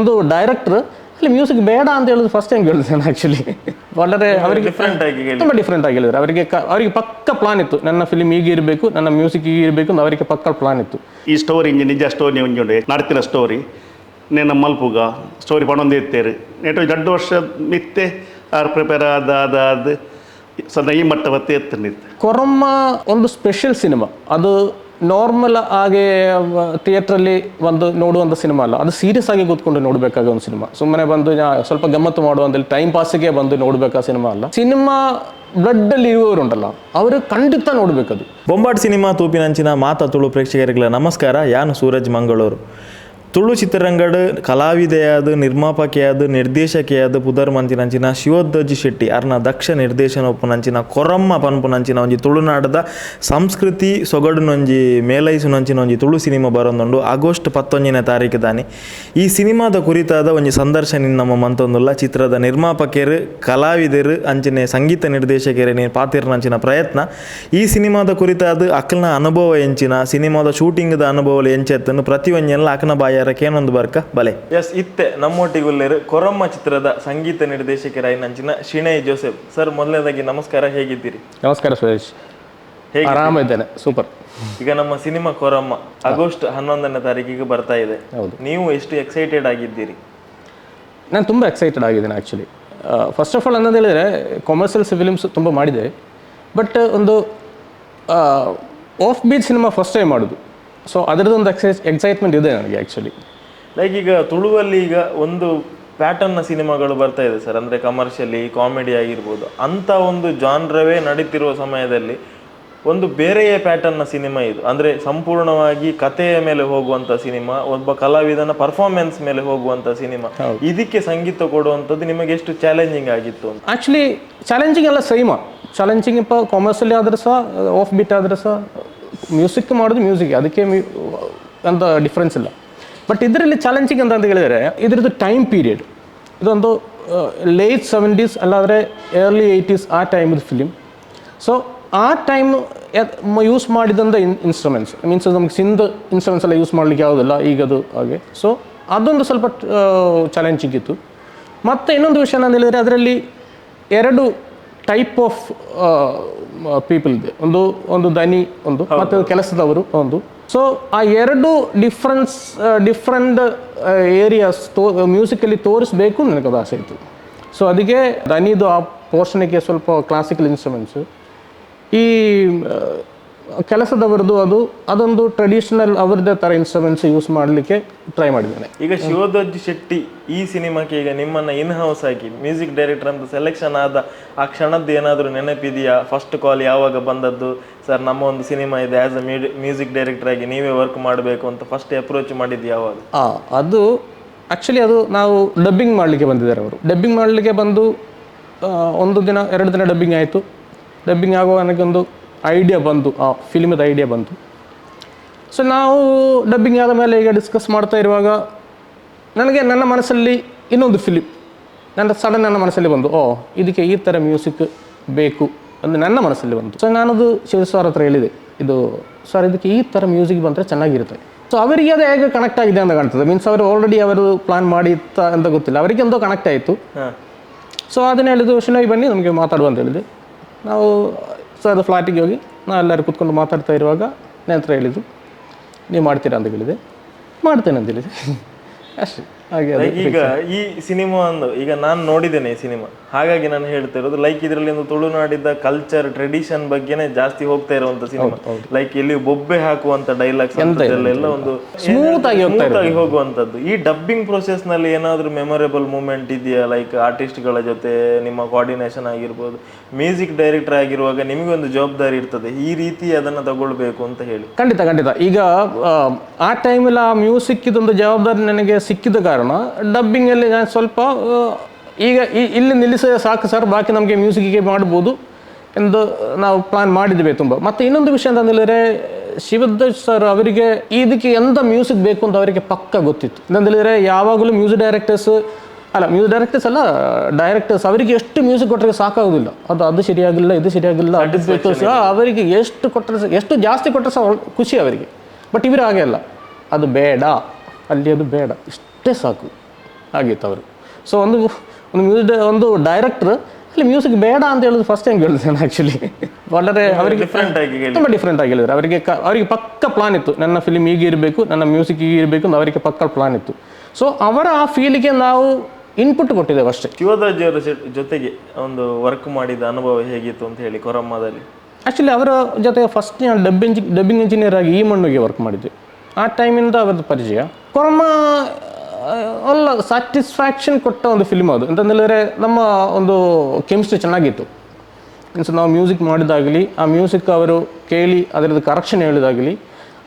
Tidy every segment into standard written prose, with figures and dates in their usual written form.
ಒಂದು ಡೈರೆಕ್ಟರ್ ಅಲ್ಲಿ ಮ್ಯೂಸಿಕ್ ಬೇಡ ಅಂತ ಹೇಳೋದು ಫಸ್ಟ್ ಟೈಮ್ ಕೇಳಿದೆ ಆ್ಯಕ್ಚುಲಿ. ಒಳ್ಳೆ ಅವರಿಗೆ ತುಂಬ ಡಿಫ್ರೆಂಟ್ ಆಗಿ ಹೇಳಿದ್ರು. ಅವರಿಗೆ ಪಕ್ಕ ಪ್ಲಾನ್ ಇತ್ತು, ನನ್ನ ಫಿಲ್ಮ್ ಹೀಗೆ ಇರಬೇಕು, ನನ್ನ ಮ್ಯೂಸಿಕ್ ಹೀಗೆ ಇರಬೇಕು ಅಂತ ಅವರಿಗೆ ಪಕ್ಕ ಪ್ಲಾನ್ ಇತ್ತು. ಈ ಸ್ಟೋರಿ ನಿಜ ಸ್ಟೋರಿ ಒಂಜುಂಡೆ ನಡ್ತಿನ ಸ್ಟೋರಿ ನೇನು ಮಲ್ಪುಗ ಸ್ಟೋರಿ ಪಣೊಂದು ಇತ್ತೇರು ನೆಟ್ಟು 2 ವರ್ಷ ಮಿತ್ತೆ ಆರು ಪ್ರಿಪೇರ್ ಆದ ಸದ ಈ ಮಟ್ಟ ಹೊತ್ತೆ ಎತ್ತನಿತ್ತು. ಕೊರಮ್ಮ ಒಂದು ಸ್ಪೆಷಲ್ ಸಿನಿಮಾ. ಅದು ನಾರ್ಮಲ್ ಆಗಿ ಥಿಯೇಟ್ರಲ್ಲಿ ಬಂದು ನೋಡುವಂಥ ಸಿನಿಮಾ ಅಲ್ಲ, ಅದು ಸೀರಿಯಸ್ ಆಗಿ ಕೂತ್ಕೊಂಡು ನೋಡಬೇಕಾದ ಒಂದು ಸಿನಿಮಾ. ಸುಮ್ಮನೆ ಬಂದು ಸ್ವಲ್ಪ ಗಮ್ಮತ್ತು ಮಾಡುವಂಥ ಟೈಮ್ ಪಾಸಿಗೆ ಬಂದು ನೋಡಬೇಕಾದ ಸಿನಿಮಾ ಅಲ್ಲ. ಸಿನಿಮಾ ಬ್ಲಡ್ಡಲ್ಲಿ ಇರುವವರುಂಟಲ್ಲ ಅವರು ಖಂಡಿತ ನೋಡಬೇಕದು. ಬೊಂಬಾಟ್ ಸಿನಿಮಾ ತೂಪಿನಂಚಿನ ಮಾತಾ ತುಳು ಪ್ರೇಕ್ಷಕರಿಗಳ ನಮಸ್ಕಾರ. ಯಾನು ಸೂರಜ್ ಮಂಗಳೂರು. ತುಳು ಚಿತ್ರರಂಗಡ್ ಕಲಾವಿದೆಯಾದ ನಿರ್ಮಾಪಕಿಯಾದ ನಿರ್ದೇಶಕಿಯಾದ ಪುದರ್ ಮಂಚಿನಂಚಿನ ಶಿವೋದ್ದಜಿ ಶೆಟ್ಟಿ ಅರ್ನ ದಕ್ಷ ನಿರ್ದೇಶನ ಒಪ್ಪುನಂಚಿನ ಕೊರಮ್ಮ ಪನ್ಪುನಂಚಿನ ಒಂಜಿ ತುಳುನಾಡದ ಸಂಸ್ಕೃತಿ ಸೊಗಡುನೊಂಜಿ ಮೇಲೈಸುನಂಚಿನ ಒಂಜಿ ತುಳು ಸಿನಿಮಾ ಬರೋಂದುಂಡು ಆಗಸ್ಟ್ 11ನೇ ತಾರೀಕು ದಾನಿ. ಈ ಸಿನಿಮಾದ ಕುರಿತಾದ ಒಂಜಿ ಸಂದರ್ಶನ ನಮ್ಮ ಮಂತೊಂದುಲ್ಲ. ಚಿತ್ರದ ನಿರ್ಮಾಪಕರು ಕಲಾವಿದರು ಅಂಚಿನ ಸಂಗೀತ ನಿರ್ದೇಶಕರೇ ನೀನು ಪಾತಿರ್ನಂಚಿನ ಪ್ರಯತ್ನ. ಈ ಸಿನಿಮಾದ ಕುರಿತಾದ ಅಕ್ಕನ ಅನುಭವ ಎಂಚಿನ ಸಿನಿಮಾದ ಶೂಟಿಂಗ್ದ ಅನುಭವ ಎಂಚೆತ್ತನ್ನು ಪ್ರತಿಯೊಂದೆಲ್ಲ ಅಕ್ಕನ ಬಾಯಾರ ಕೇನೊಂದು ಬರ್ಕ ಬಲೆ. ಎಸ್ ಇತ್ತೆ ನಮ್ಮೊಟ್ಟಿಗುಲ್ಲೇರು ಕೊರಮ್ಮ ಚಿತ್ರದ ಸಂಗೀತ ನಿರ್ದೇಶಕರಾಗಿ ನಂಚಿನ ಶಿಣೈ ಜೋಸೆಫ್ ಸರ್. ಮೊದಲನೇದಾಗಿ ನಮಸ್ಕಾರ, ಹೇಗಿದ್ದೀರಿ? ನಮಸ್ಕಾರ ಸುರೇಶ್, ಹೇಗೆ? ಆರಾಮಿದ್ದೇನೆ, ಸೂಪರ್. ಈಗ ನಮ್ಮ ಸಿನಿಮಾ ಕೊರಮ್ಮ ಆಗಸ್ಟ್ 11ನೇ ತಾರೀಕಿಗೆ ಬರ್ತಾ ಇದೆ. ಹೌದು. ನೀವು ಎಷ್ಟು ಎಕ್ಸೈಟೆಡ್ ಆಗಿದ್ದೀರಿ? ನಾನು ತುಂಬ ಎಕ್ಸೈಟೆಡ್ ಆಗಿದ್ದೇನೆ ಆ್ಯಕ್ಚುಲಿ. ಫಸ್ಟ್ ಆಫ್ ಆಲ್ ಅನ್ನೋದು ಹೇಳಿದರೆ ಕಮರ್ಷಿಯಲ್ ಫಿಲಿಮ್ಸ್ ತುಂಬ ಮಾಡಿದೆ, ಬಟ್ ಒಂದು off beat cinema first time ಮಾಡೋದು. ಸೊ ಅದರದ್ದೊಂದು ಎಕ್ಸೈಟ್ಮೆಂಟ್ ಇದೆ ನನಗೆ ಆ್ಯಕ್ಚುಲಿ. ಲೈಕ್ ಈಗ ತುಳುವಲ್ಲಿ ಈಗ ಒಂದು ಪ್ಯಾಟರ್ನ್ನ ಸಿನಿಮಾಗಳು ಬರ್ತಾ ಇದೆ ಸರ್, ಅಂದರೆ ಕಮರ್ಷಿಯಲಿ ಕಾಮಿಡಿ ಆಗಿರ್ಬೋದು, ಅಂಥ ಒಂದು ಜಾನ್ರವೇ ನಡೀತಿರುವ ಸಮಯದಲ್ಲಿ ಒಂದು ಬೇರೆಯೇ ಪ್ಯಾಟರ್ನ್ನ ಸಿನಿಮಾ ಇದು. ಅಂದರೆ ಸಂಪೂರ್ಣವಾಗಿ ಕಥೆಯ ಮೇಲೆ ಹೋಗುವಂಥ ಸಿನಿಮಾ, ಒಬ್ಬ ಕಲಾವಿದನ ಪರ್ಫಾರ್ಮೆನ್ಸ್ ಮೇಲೆ ಹೋಗುವಂಥ ಸಿನಿಮಾ. ಇದಕ್ಕೆ ಸಂಗೀತ ಕೊಡುವಂಥದ್ದು ನಿಮಗೆ ಎಷ್ಟು ಚಾಲೆಂಜಿಂಗ್ ಆಗಿತ್ತು? ಆ್ಯಕ್ಚುಲಿ ಚಾಲೆಂಜಿಂಗ್ ಎಲ್ಲ ಸೇಮ. ಚಾಲೆಂಜಿಂಗ್ ഇപ്പോൾ ಕಾಮರ್ಷಿಯಲಿ ಆದರೂ ಸಹ ಆಫ್ ಬೀಟ್ ಆದರೂ ಸಹ ಮ್ಯೂಸಿಕ್ ಮಾಡೋದು ಮ್ಯೂಸಿಕ್, ಅದಕ್ಕೆ ಅಂತ ಡಿಫ್ರೆನ್ಸ್ ಇಲ್ಲ. ಬಟ್ ಇದರಲ್ಲಿ ಚಾಲೆಂಜಿಂಗ್ ಅಂತ ಹೇಳಿದರೆ ಇದರದ್ದು ಟೈಮ್ ಪೀರಿಯಡ್ ಇದೊಂದು ಲೇಟ್ 70s ಅಲ್ಲಾದರೆ early 80s ಆ ಟೈಮದ ಫಿಲಿಮ್. ಸೊ ಆ ಟೈಮ್ ಯೂಸ್ ಮಾಡಿದಂಥ ಇನ್ಸ್ಟ್ರೂಮೆಂಟ್ಸ್ ಮೀನ್ಸ್ ನಮಗೆ ಸಿಂದ್ ಇನ್ಸ್ಟ್ರೂಮೆಂಟ್ಸ್ ಎಲ್ಲ ಯೂಸ್ ಮಾಡಲಿಕ್ಕೆ ಯಾವುದಿಲ್ಲ ಈಗದು ಹಾಗೆ. ಸೊ ಅದೊಂದು ಸ್ವಲ್ಪ ಚಾಲೆಂಜಿಂಗ್ ಇತ್ತು. ಮತ್ತು ಇನ್ನೊಂದು ವಿಷಯ ನಾನು ಹೇಳಿದರೆ ಅದರಲ್ಲಿ 2 ಟೈಪ್ ಆಫ್ ಪೀಪಲ್ ಇದೆ. ಒಂದು ದನಿ ಒಂದು ಮತ್ತು ಕೆಲಸದವರು ಒಂದು. ಸೊ ಆ 2 ಡಿಫ್ರೆಂಟ್ ಏರಿಯಾಸ್ ಮ್ಯೂಸಿಕಲ್ಲಿ ತೋರಿಸ್ಬೇಕು ನನಗದು ಆಸೆ ಇತ್ತು. ಸೊ ಅದಕ್ಕೆ ದನಿದು ಆ ಪೋರ್ಷನಿಗೆ ಸ್ವಲ್ಪ ಕ್ಲಾಸಿಕಲ್ ಇನ್ಸ್ಟ್ರೂಮೆಂಟ್ಸು, ಈ ಕೆಲಸದವರದು ಅದೊಂದು ಟ್ರೆಡಿಷನಲ್ ಅವರದೇ ಥರ ಇನ್ಸ್ಟ್ರೂಮೆಂಟ್ಸ್ ಯೂಸ್ ಮಾಡಲಿಕ್ಕೆ ಟ್ರೈ ಮಾಡಿದ್ದೇನೆ. ಈಗ ಶಿವೋದ್ದಜಿ ಶೆಟ್ಟಿ ಈ ಸಿನಿಮಾಕ್ಕೆ ಈಗ ನಿಮ್ಮನ್ನು ಇನ್ ಹೌಸ್ ಆಗಿ ಮ್ಯೂಸಿಕ್ ಡೈರೆಕ್ಟರ್ ಅಂತ ಸೆಲೆಕ್ಷನ್ ಆದ ಆ ಕ್ಷಣದ್ದು ಏನಾದರೂ ನೆನಪಿದೆಯಾ? ಫಸ್ಟ್ ಕಾಲ್ ಯಾವಾಗ ಬಂದದ್ದು? ಸರ್ ನಮ್ಮ ಒಂದು ಸಿನಿಮಾ ಇದೆ, ಆ್ಯಸ್ ಅ ಮ್ಯೂಸಿಕ್ ಡೈರೆಕ್ಟರ್ ಆಗಿ ನೀವೇ ವರ್ಕ್ ಮಾಡಬೇಕು ಅಂತ ಫಸ್ಟ್ ಅಪ್ರೋಚ್ ಮಾಡಿದ್ದು ಯಾವಾಗ? ಅದು ಆ್ಯಕ್ಚುಲಿ ಅದು ನಾವು ಡಬ್ಬಿಂಗ್ ಮಾಡಲಿಕ್ಕೆ ಬಂದಿದ್ದಾರೆ. ಅವರು ಡಬ್ಬಿಂಗ್ ಮಾಡಲಿಕ್ಕೆ ಬಂದು 1 ದಿನ 2 ದಿನ ಡಬ್ಬಿಂಗ್ ಆಯಿತು. ಡಬ್ಬಿಂಗ್ ಆಗುವ ನನಗೊಂದು ಐಡಿಯಾ ಬಂತು, ಆ ಫಿಲ್ಮದ ಐಡಿಯಾ ಬಂತು. ಸೊ ನಾವು ಡಬ್ಬಿಂಗ್ ಆದ ಮೇಲೆ ಈಗ ಡಿಸ್ಕಸ್ ಮಾಡ್ತಾ ಇರುವಾಗ ನನ್ನ ಮನಸ್ಸಲ್ಲಿ ಇನ್ನೊಂದು ಫಿಲಿಮ್ ನನ್ನ ಮನಸ್ಸಲ್ಲಿ ಬಂದು, ಇದಕ್ಕೆ ಈ ಥರ ಮ್ಯೂಸಿಕ್ ಬೇಕು ಅಂತ ನನ್ನ ಮನಸ್ಸಲ್ಲಿ ಬಂತು. ಸೊ ನಾನದು ಶಿವ ಸರ್ ಹತ್ರ ಹೇಳಿದೆ, ಇದು ಸರ್ ಇದಕ್ಕೆ ಈ ಥರ ಮ್ಯೂಸಿಕ್ ಬಂದರೆ ಚೆನ್ನಾಗಿರುತ್ತೆ. ಸೊ ಅವರಿಗೆ ಅದು ಹೇಗೆ ಕನೆಕ್ಟ್ ಆಗಿದೆ ಅಂತ ಕಾಣ್ತದೆ. ಮೀನ್ಸ್ ಅವರು ಆಲ್ರೆಡಿ ಅವರು ಪ್ಲಾನ್ ಮಾಡಿ ಅಂತ ಗೊತ್ತಿಲ್ಲ, ಅವರಿಗೆ ಒಂದು ಕನೆಕ್ಟ್ ಆಯಿತು. ಸೊ ಅದನ್ನ ಹೇಳಿದ್ದು, ಶಿನಾಗಿ ಬನ್ನಿ ನಮಗೆ ಮಾತಾಡುವ ಅಂತ ಹೇಳಿದೆ. ನಾವು ಸೊ ಅದು ಫ್ಲಾಟಿಗೆ ಹೋಗಿ ನಾವು ಎಲ್ಲರೂ ಕೂತ್ಕೊಂಡು ಮಾತಾಡ್ತಾ ಇರುವಾಗ ನನ್ನ ಹತ್ರ ಹೇಳಿದ್ದು, ನೀವು ಮಾಡ್ತೀರಾ ಅಂತ ಹೇಳಿದೆ. ಮಾಡ್ತೇನೆ ಅಂತ ಹೇಳಿದೆ ಅಷ್ಟೇ. ಹಾಗೆ ಈಗ ಈ ಸಿನಿಮಾ ಈಗ ನಾನು ನೋಡಿದ್ದೇನೆ ಈ ಸಿನಿಮಾ, ಹಾಗಾಗಿ ನಾನು ಹೇಳ್ತಾ ಇರೋದು ಲೈಕ್ ಇದರಲ್ಲಿ ಒಂದು ತುಳುನಾಡಿದ ಕಲ್ಚರ್ ಟ್ರೆಡಿಷನ್ ಬಗ್ಗೆನೇ ಜಾಸ್ತಿ ಹೋಗ್ತಾ ಇರುವಂತ ಸಿನಿಮಾ. ಲೈಕ್ ಇಲ್ಲಿ ಬೊಬ್ಬೆ ಹಾಕುವಂತ ಡೈಲಾಗ್ಸ್ ಎಲ್ಲ ಒಂದು ಸ್ಮೂತ್ ಆಗಿ ಹೋಗುವಂತದ್ದು. ಈ ಡಬ್ಬಿಂಗ್ ಪ್ರೊಸೆಸ್ ನಲ್ಲಿ ಏನಾದ್ರು ಮೆಮೊರೇಬಲ್ ಮೂಮೆಂಟ್ ಇದೆಯಾ? ಲೈಕ್ ಆರ್ಟಿಸ್ಟ್ ಗಳ ಜೊತೆ ನಿಮ್ಮ ಕೋಆರ್ಡಿನೇಷನ್ ಆಗಿರ್ಬೋದು, ಮ್ಯೂಸಿಕ್ ಡೈರೆಕ್ಟರ್ ಆಗಿರುವಾಗ ನಿಮಗೆ ಒಂದು ಜವಾಬ್ದಾರಿ ಇರ್ತದೆ, ಈ ರೀತಿ ಅದನ್ನ ತಗೊಳ್ಬೇಕು ಅಂತ ಹೇಳಿ. ಖಂಡಿತ. ಈಗ ಆ ಟೈಮಲ್ಲಿ ಆ ಮ್ಯೂಸಿಕ್ ಇದೊಂದು ಜವಾಬ್ದಾರಿ ನನಗೆ ಸಿಕ್ಕಿದ ಕಾರಣ ಡಬ್ಬಿಂಗಲ್ಲಿ ನಾನು ಸ್ವಲ್ಪ ಈಗ ಇಲ್ಲಿ ನಿಲ್ಲಿಸಿದ್ರೆ ಸಾಕು ಸರ್, ಬಾಕಿ ನಮಗೆ ಮ್ಯೂಸಿಕ್ಗೆ ಮಾಡ್ಬೋದು ಎಂದು ನಾವು ಪ್ಲಾನ್ ಮಾಡಿದ್ವಿ ತುಂಬ. ಮತ್ತು ಇನ್ನೊಂದು ವಿಷಯ ಅಂತ ಹೇಳಿದರೆ ಶಿವೋದ್ದಜ್ ಸರ್ ಅವರಿಗೆ ಇದಕ್ಕೆ ಎಂಥ ಮ್ಯೂಸಿಕ್ ಬೇಕು ಅಂತ ಅವರಿಗೆ ಪಕ್ಕ ಗೊತ್ತಿತ್ತು. ಅಂತ ಹೇಳಿದರೆ ಯಾವಾಗಲೂ ಮ್ಯೂಸಿಕ್ ಡೈರೆಕ್ಟರ್ಸ್ ಅಲ್ಲ ಡೈರೆಕ್ಟರ್ಸ್ ಅವರಿಗೆ ಎಷ್ಟು ಮ್ಯೂಸಿಕ್ ಕೊಟ್ಟರೆ ಸಾಕಾಗೋದಿಲ್ಲ. ಅದು ಸರಿಯಾಗಿಲ್ಲ, ಇದು ಸರಿಯಾಗಿಲ್ಲ, ಅದು ಬೇಕು ಸಹ ಅವರಿಗೆ ಎಷ್ಟು ಕೊಟ್ಟರೆ ಎಷ್ಟು ಜಾಸ್ತಿ ಕೊಟ್ಟರೆ ಸಹ ಖುಷಿ ಅವರಿಗೆ. ಬಟ್ ಇವರು ಹಾಗೆ ಅಲ್ಲ, ಅದು ಬೇಡ, ಅಲ್ಲಿ ಅದು ಬೇಡ, ಇಷ್ಟೇ ಸಾಕು ಆಗಿತ್ತು ಅವರು. ಸೊ ಒಂದು ಡೈರೆಕ್ಟ್ರ್ ಅಲ್ಲಿ ಮ್ಯೂಸಿಕ್ ಬೇಡ ಅಂತ ಹೇಳೋದು ಫಸ್ಟ್ ಟೈಮ್ ಕೇಳಿದೆ ನಾನು ಆ್ಯಕ್ಚುಲಿ. വളരെ ಅವರಿಗೆ ತುಂಬ ಡಿಫ್ರೆಂಟ್ ಆಗಿ ಹೇಳಿದ್ರು. ಅವರಿಗೆ ಪಕ್ಕ ಪ್ಲಾನ್ ಇತ್ತು, ನನ್ನ ಫಿಲಿಮ್ ಹೀಗೆ ಇರಬೇಕು, ನನ್ನ ಮ್ಯೂಸಿಕ್ ಹೀಗೆ ಇರಬೇಕು ಅಂತ ಅವರಿಗೆ ಪಕ್ಕ ಪ್ಲಾನ್ ಇತ್ತು. ಸೊ ಅವರ ಆ ಫೀಲಿಗೆ ನಾವು ಇನ್ಪುಟ್ ಕೊಟ್ಟಿದ್ದೇವೆ ಅಷ್ಟೇ. ಶಿವದಾಜಿ ಅವರ ಜೊತೆಗೆ ಒಂದು ವರ್ಕ್ ಮಾಡಿದ ಅನುಭವ ಹೇಗಿತ್ತು ಅಂತ ಹೇಳಿ ಕೊರಮ್ಮದಲ್ಲಿ? ಆ್ಯಕ್ಚುಲಿ ಅವರ ಜೊತೆ ಫಸ್ಟ್ ನಾನು ಡಬ್ಬಿಂಗ್ ಇಂಜಿನಿಯರ್ ಆಗಿ ಈ ಮಣ್ಣಿಗೆ ವರ್ಕ್ ಮಾಡಿದ್ದೆ. ಆ ಟೈಮಿಂದ ಅವರದ್ದು ಪರಿಚಯ. ಕೊರಮ್ಮ ಒಳ್ಳೆ ಸ್ಯಾಟಿಸ್ಫ್ಯಾಕ್ಷನ್ ಕೊಟ್ಟ ಒಂದು ಫಿಲ್ಮ್ ಅದು. ಅಂತಂದೇಳಿದ್ರೆ ನಮ್ಮ ಒಂದು ಕೆಮಿಸ್ಟ್ರಿ ಚೆನ್ನಾಗಿತ್ತು. ಮೀನ್ಸ್ ನಾವು ಮ್ಯೂಸಿಕ್ ಮಾಡಿದಾಗಲಿ, ಆ ಮ್ಯೂಸಿಕ್ ಅವರು ಕೇಳಿ ಅದರದ್ದು ಕರೆಕ್ಷನ್ ಹೇಳಿದಾಗಲಿ,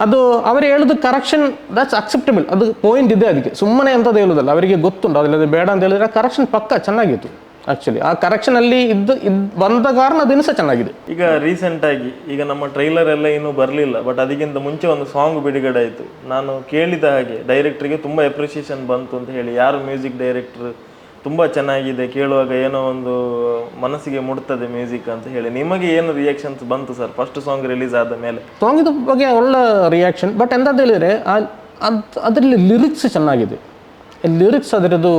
ಅದು ಅವರು ಹೇಳೋದು ಕರೆಕ್ಷನ್ ದಟ್ಸ್ ಅಕ್ಸೆಪ್ಟಬಲ್, ಅದು ಪಾಯಿಂಟ್ ಇದೆ. ಅದಕ್ಕೆ ಸುಮ್ಮನೆ ಅಂಥದ್ದು ಹೇಳೋದಲ್ಲ, ಅವರಿಗೆ ಗೊತ್ತುಂಟು ಅದಲ್ಲದೆ ಬೇಡ ಅಂತ ಹೇಳಿದ್ರೆ ಆ ಕರೆಕ್ಷನ್ ಪಕ್ಕ ಚೆನ್ನಾಗಿತ್ತು. ಆ್ಯಕ್ಚುಲಿ ಆ ಕರೆಕ್ಷನಲ್ಲಿ ಬಂದ ಕಾರಣ ಅದು ಸಹ ಚೆನ್ನಾಗಿದೆ. ಈಗ ರೀಸೆಂಟಾಗಿ ಈಗ ನಮ್ಮ ಟ್ರೈಲರ್ ಎಲ್ಲ ಇನ್ನೂ ಬರಲಿಲ್ಲ, ಬಟ್ ಅದಕ್ಕಿಂತ ಮುಂಚೆ ಒಂದು ಸಾಂಗ್ ಬಿಡುಗಡೆ ಆಯಿತು. ನಾನು ಕೇಳಿದ ಹಾಗೆ ಡೈರೆಕ್ಟ್ರಿಗೆ ತುಂಬ ಅಪ್ರಿಷಿಯೇಷನ್ ಬಂತು ಅಂತ ಹೇಳಿ. ಯಾರು ಮ್ಯೂಸಿಕ್ ಡೈರೆಕ್ಟ್ರ್, ತುಂಬ ಚೆನ್ನಾಗಿದೆ, ಕೇಳುವಾಗ ಏನೋ ಒಂದು ಮನಸ್ಸಿಗೆ ಮುಟ್ತದೆ ಮ್ಯೂಸಿಕ್ ಅಂತ ಹೇಳಿ. ನಿಮಗೆ ಏನು ರಿಯಾಕ್ಷನ್ಸ್ ಬಂತು ಸರ್ ಫಸ್ಟ್ ಸಾಂಗ್ ರಿಲೀಸ್ ಆದ ಮೇಲೆ? ಸಾಂಗಿದ ಬಗ್ಗೆ ಒಳ್ಳೆ ರಿಯಾಕ್ಷನ್. ಬಟ್ ಎಂತ ಹೇಳಿದರೆ ಅದರಲ್ಲಿ ಲಿರಿಕ್ಸ್ ಚೆನ್ನಾಗಿದೆ. ಲಿರಿಕ್ಸ್ ಅದರದ್ದು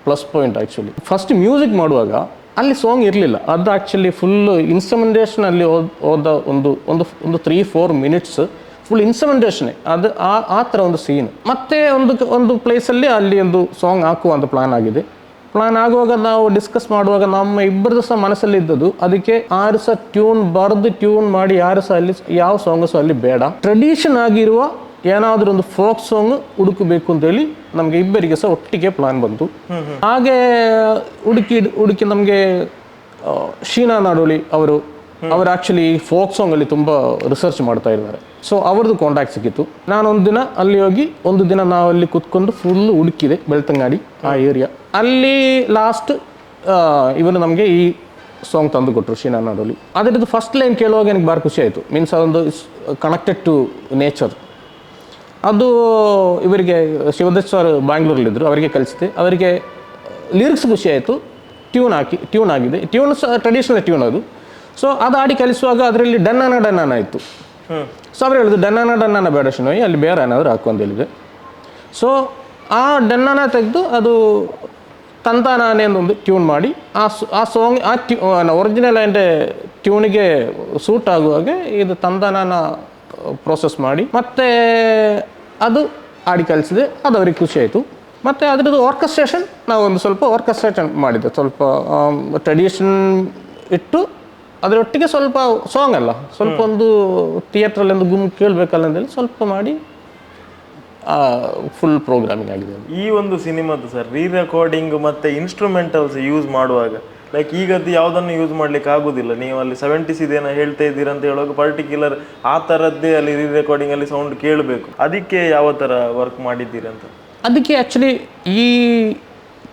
plus point. Actually first music ಮಾಡುವಾಗ ಅಲ್ಲಿ ಸಾಂಗ್ ಇರಲಿಲ್ಲ. ಅದು ಆ್ಯಕ್ಚುಲಿ ಫುಲ್ ಇನ್ಸ್ಟ್ರುಮೆಂಟೇಷನ್ ಅಲ್ಲಿ ಹೋದ ಒಂದು 3-4 ಮಿನಿಟ್ಸ್ ಫುಲ್ ಇನ್ಸ್ಟ್ರುಮೆಂಟೇಷನ್ನೇ. ಅದು ಆ ಥರ ಒಂದು ಸೀನ್. ಮತ್ತೆ ಒಂದು ಪ್ಲೇಸಲ್ಲಿ ಅಲ್ಲಿ ಒಂದು ಸಾಂಗ್ ಹಾಕುವಂಥ ಪ್ಲಾನ್ ಆಗಿದೆ. ಪ್ಲಾನ್ ಆಗುವಾಗ ನಾವು ಡಿಸ್ಕಸ್ ಮಾಡುವಾಗ ನಮ್ಮ ಇಬ್ಬರದ್ದು ಸಹ ಮನಸ್ಸಲ್ಲಿ ಇದ್ದದ್ದು, ಅದಕ್ಕೆ ಯಾರು ಸಹ ಟ್ಯೂನ್ ಮಾಡಿ ಯಾರು ಸಹ ಅಲ್ಲಿ ಯಾವ ಸಾಂಗು ಸಹ ಅಲ್ಲಿ ಬೇಡ, ಟ್ರೆಡಿಷನ್ ಆಗಿರುವ ಏನಾದರೂ ಒಂದು ಫೋಕ್ ಸಾಂಗ್ ಹುಡುಕಬೇಕು ಅಂತೇಳಿ ನಮಗೆ ಇಬ್ಬರಿಗೆ ಸಹ ಒಟ್ಟಿಗೆ ಪ್ಲಾನ್ ಬಂತು. ಹಾಗೆ ಹುಡುಕಿ ನಮಗೆ ಶೀನಾ ನಾಡೋಳಿ ಅವರು ಆ್ಯಕ್ಚುಲಿ ಫೋಕ್ ಸಾಂಗಲ್ಲಿ ತುಂಬ ರಿಸರ್ಚ್ ಮಾಡ್ತಾ ಇದ್ದಾರೆ. ಸೊ ಅವ್ರದ್ದು ಕಾಂಟ್ಯಾಕ್ಟ್ ಸಿಕ್ಕಿತ್ತು. ನಾನೊಂದು ದಿನ ಅಲ್ಲಿ ಹೋಗಿ ಒಂದು ದಿನ ನಾವು ಅಲ್ಲಿ ಕೂತ್ಕೊಂಡು ಫುಲ್ ಹುಡುಕಿದೆ ಬೆಳ್ತಂಗಾಡಿ ಆ ಏರಿಯಾ. ಅಲ್ಲಿ ಲಾಸ್ಟ್ ಇವರು ನಮಗೆ ಈ ಸಾಂಗ್ ತಂದು ಕೊಟ್ಟರು, ಶೀನಾ ನಾಡೋಳಿ. ಅದರದ್ದು ಫಸ್ಟ್ ಲೈನ್ ಕೇಳುವಾಗ ನನಗೆ ಭಾಳ ಖುಷಿ ಆಯಿತು. ಮೀನ್ಸ್ ಅದೊಂದು ಕನೆಕ್ಟೆಡ್ ಟು ನೇಚರ್. ಅದು ಇವರಿಗೆ ಶಿವದಾಸ್ ಸರ್ ಬ್ಯಾಂಗ್ಳೂರಲ್ಲಿದ್ದರು, ಅವರಿಗೆ ಕಲಿಸಿದೆ. ಅವರಿಗೆ ಲಿರಿಕ್ಸ್ ಖುಷಿ ಆಯಿತು. ಟ್ಯೂನ್ ಆಗಿದೆ. ಟ್ಯೂನ್ ಟ್ರೆಡಿಷನಲ್ ಟ್ಯೂನ್ ಅದು. ಸೊ ಅದು ಆಡಿ ಕಲಿಸುವಾಗ ಅದರಲ್ಲಿ ಡನ್ನಾನ ಆಯಿತು. ಸೊ ಅವ್ರು ಹೇಳಿದ್ರು ಡನ್ನಾನ ಬೇಡ ಶಿನೋಯಿ, ಅಲ್ಲಿ ಬೇರೆ ಏನಾದರೂ ಹಾಕು ಅಂತ ಹೇಳಿದೆ. ಸೊ ಆ ಡನ್ನಾನ ತೆಗೆದು ಅದು ತಂತಾನಾನೆ ಒಂದು ಟ್ಯೂನ್ ಮಾಡಿ ಆ ಸಾಂಗ್ ಒರಿಜಿನಲ್ ಆ್ಯಂಡ್ ಟ್ಯೂನಿಗೆ ಸೂಟ್ ಆಗುವಾಗೆ ಇದು ತಂತಾನಾನ ಪ್ರೋಸೆಸ್ ಮಾಡಿ ಮತ್ತೆ ಅದು ಆಡಿ ಕಲಿಸಿದೆ. ಅದು ಅವ್ರಿಗೆ ಖುಷಿ ಆಯಿತು. ಮತ್ತು ಅದರದ್ದು ಆರ್ಕೆಸ್ಟ್ರೇಷನ್ ನಾವು ಒಂದು ಸ್ವಲ್ಪ ಆರ್ಕೆಸ್ಟ್ರೇಷನ್ ಮಾಡಿದ್ದೆ. ಸ್ವಲ್ಪ ಟ್ರೆಡಿಷನ್ ಇಟ್ಟು ಅದರೊಟ್ಟಿಗೆ ಸ್ವಲ್ಪ ಸಾಂಗ್ ಅಲ್ಲ, ಸ್ವಲ್ಪ ಒಂದು ಥಿಯೇಟ್ರಲ್ಲಿ ಒಂದು ಗುಂಪು ಕೇಳಬೇಕಲ್ಲ ಅಂತೇಳಿ ಸ್ವಲ್ಪ ಮಾಡಿ ಫುಲ್ ಪ್ರೋಗ್ರಾಮಿಂಗ್ ಆಗಿದೆ. ಈ ಒಂದು ಸಿನಿಮಾದು ಸರ್ ರೀ ರೆಕಾರ್ಡಿಂಗ್ ಮತ್ತು ಇನ್ಸ್ಟ್ರೂಮೆಂಟಲ್ಸ್ ಯೂಸ್ ಮಾಡುವಾಗ ಲೈಕ್ ಈಗದ್ದು ಯಾವುದನ್ನು ಯೂಸ್ ಮಾಡ್ಲಿಕ್ಕೆ ಆಗೋದಿಲ್ಲ. ನೀವು ಅಲ್ಲಿ 70s ಇದೇನೋ ಹೇಳ್ತಾ ಇದ್ದೀರಾ ಅಂತ ಹೇಳುವಾಗ ಪರ್ಟಿಕ್ಯುಲರ್ ಆ ಥರದ್ದೇ ಅಲ್ಲಿ ರೀ ರೆಕಾರ್ಡಿಂಗಲ್ಲಿ ಸೌಂಡ್ ಕೇಳಬೇಕು. ಅದಕ್ಕೆ ಯಾವ ಥರ ವರ್ಕ್ ಮಾಡಿದ್ದೀರಂತ? ಅದಕ್ಕೆ ಆ್ಯಕ್ಚುಲಿ ಈ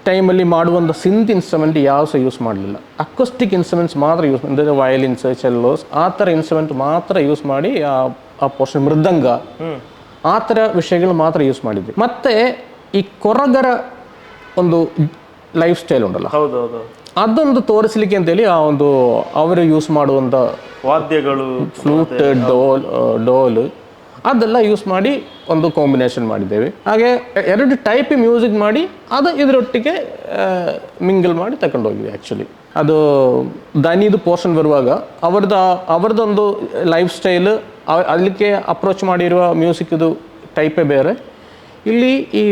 ಟೈಮಲ್ಲಿ ಮಾಡುವಂಥ ಸಿಂತ್ ಇನ್ಸ್ಟ್ರೂಮೆಂಟ್ ಯಾವ ಸಹ ಯೂಸ್ ಮಾಡಲಿಲ್ಲ. ಅಕೋಸ್ಟಿಕ್ ಇನ್ಸ್ಟ್ರೂಮೆಂಟ್ಸ್ ಮಾತ್ರ ಯೂಸ್, ಅಂದರೆ ವಯಲಿನ್ಸ್, ಚೆಲ್ಲೋಸ್ ಆ ಥರ ಇನ್ಸ್ಟ್ರೂಮೆಂಟ್ ಮಾತ್ರ ಯೂಸ್ ಮಾಡಿ ಆ ಪೋರ್ಷನ್, ಮೃದಂಗ ಆ ಥರ ವಿಷಯಗಳು ಮಾತ್ರ ಯೂಸ್ ಮಾಡಿದ್ವಿ. ಮತ್ತು ಈ ಕೊರಗರ ಒಂದು ಲೈಫ್ ಸ್ಟೈಲ್ ಉಂಟಲ್ಲ, ಹೌದೌದು, ಅದೊಂದು ತೋರಿಸಲಿಕ್ಕೆ ಅಂತೇಳಿ ಆ ಒಂದು ಅವರು ಯೂಸ್ ಮಾಡುವಂಥ ವಾದ್ಯಗಳು, ಫ್ಲೂಟ್, ಡೋಲ್ ಅದೆಲ್ಲ ಯೂಸ್ ಮಾಡಿ ಒಂದು ಕಾಂಬಿನೇಷನ್ ಮಾಡಿದ್ದೇವೆ. ಹಾಗೆ 2 ಟೈಪ್ ಮ್ಯೂಸಿಕ್ ಮಾಡಿ ಅದು ಇದರೊಟ್ಟಿಗೆ ಮಿಂಗಲ್ ಮಾಡಿ ತಗೊಂಡೋಗಿದೆ. ಆ್ಯಕ್ಚುಲಿ ಅದು ದನಿದು ಪೋರ್ಷನ್ ಬರುವಾಗ ಅವರದೊಂದು ಲೈಫ್ ಸ್ಟೈಲ್, ಅದಕ್ಕೆ ಅಪ್ರೋಚ್ ಮಾಡಿರುವ ಮ್ಯೂಸಿಕ್ದು ಟೈಪೇ ಬೇರೆ. ಇಲ್ಲಿ ಈ